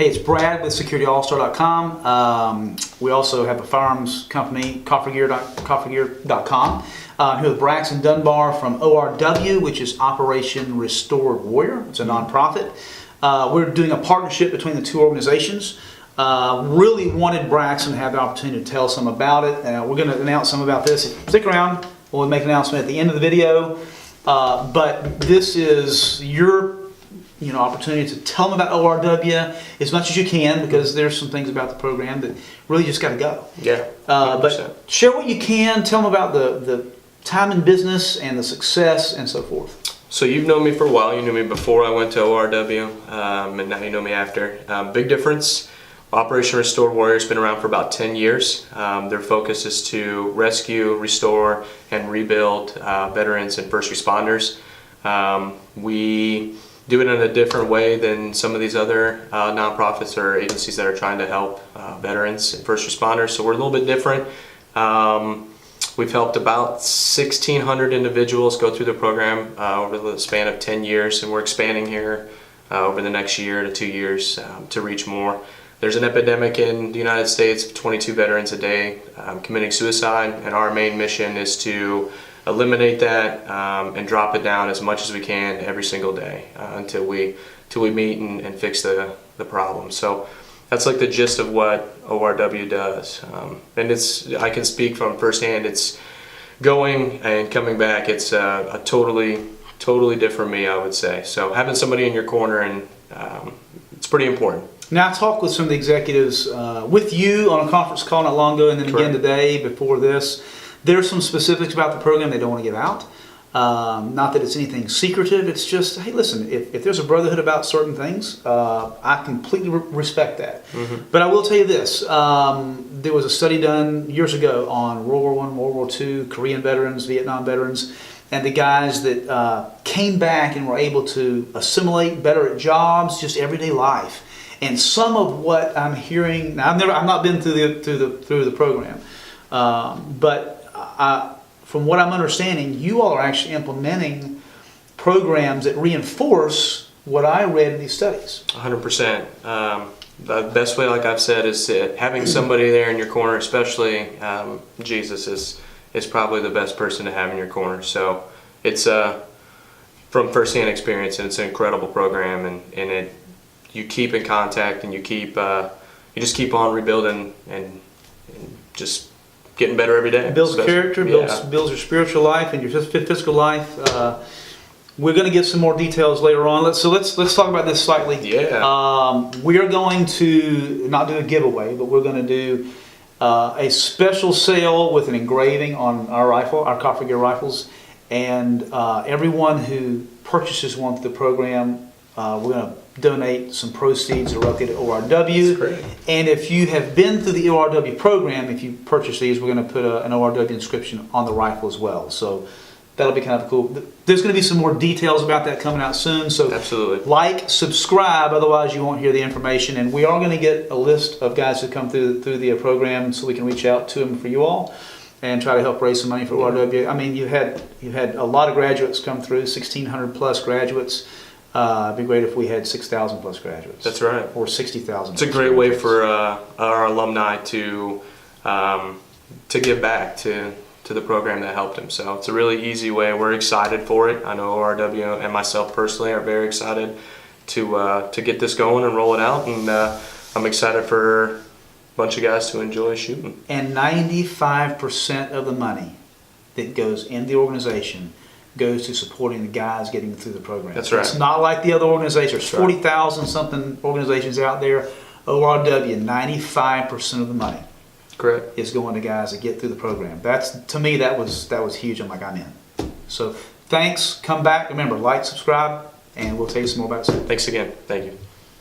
Hey, it's Brad with SecurityAllStar.com. We also have a firearms company, coffergear.com. Here with Braxton Dunbar from ORW, which is Operation Restored Warrior. It's a nonprofit. We're doing a partnership between the two organizations. Really wanted Braxton to have the opportunity to tell some about it. We're going to announce some about this. Stick around. We'll make an announcement at the end of the video. But this is your opportunity to tell them about ORW as much as you can, because there's some things about the program that really just got to go. Yeah. But share what you can. Tell them about the time in business and the success and so forth. So you've known me for a while. You knew me before I went to ORW, and now you know me after. Big difference. Operation Restored Warrior has been around for about 10 years. Their focus is to rescue, restore, and rebuild veterans and first responders. We do it in a different way than some of these other nonprofits or agencies that are trying to help veterans and first responders. So we're a little bit different. We've helped about 1,600 individuals go through the program over the span of 10 years, and we're expanding here over the next year to 2 years to reach more. There's an epidemic in the United States of 22 veterans a day committing suicide, and our main mission is to eliminate that and drop it down as much as we can every single day until we meet and fix the problem. So that's like the gist of what ORW does, and I can speak from firsthand. It's going and coming back. It's a totally different me, I would say. So having somebody in your corner, and it's pretty important. Now, I talked with some of the executives with you on a conference call not long ago, and then again today before this. There's some specifics about the program they don't want to give out. Not that it's anything secretive. It's just, hey, listen, if there's a brotherhood about certain things, I completely respect that. Mm-hmm. But I will tell you this. There was a study done years ago on World War I, World War II, Korean veterans, Vietnam veterans, and the guys that came back and were able to assimilate better at jobs, just everyday life. And some of what I'm hearing, now I've not been through the program, but from what I'm understanding, you all are actually implementing programs that reinforce what I read in these studies. 100%. The best way, like I've said, is having somebody there in your corner, especially Jesus is probably the best person to have in your corner. So it's from firsthand experience, and it's an incredible program, and you keep in contact, and you just keep on rebuilding and just getting better every day. It builds character, builds your spiritual life and your physical life. We're going to get some more details later on. Let's talk about this slightly. Yeah. We are going to not do a giveaway, but we're going to do a special sale with an engraving on our rifle, our Coffer Gear rifles, and everyone who purchases one through the program, we're going to donate some proceeds directly to ORW. And if you have been through the ORW program, if you purchase these, we're going to put an ORW inscription on the rifle as well. So that'll be kind of cool. There's going to be some more details about that coming out soon. So absolutely, like, subscribe, otherwise you won't hear the information. And we are going to get a list of guys who come through the program, so we can reach out to them for you all and try to help raise some money for ORW. I mean, you had a lot of graduates come through, 1,600 plus graduates. It'd be great if we had 6,000 plus graduates. That's right. Or 60,000. It's a great way for our alumni to give back to the program that helped them. So it's a really easy way. We're excited for it. I know ORW and myself personally are very excited to get this going and roll it out. And I'm excited for a bunch of guys to enjoy shooting. And 95% of the money that goes in the organization goes to supporting the guys getting through the program. That's right. It's not like the other organizations. There's 40,000 something organizations out there. ORW, 95% of the money is going to guys that get through the program. To me, that was huge. I'm like, I'm in. So thanks. Come back. Remember, like, subscribe, and we'll tell you some more about it soon. Thanks again. Thank you.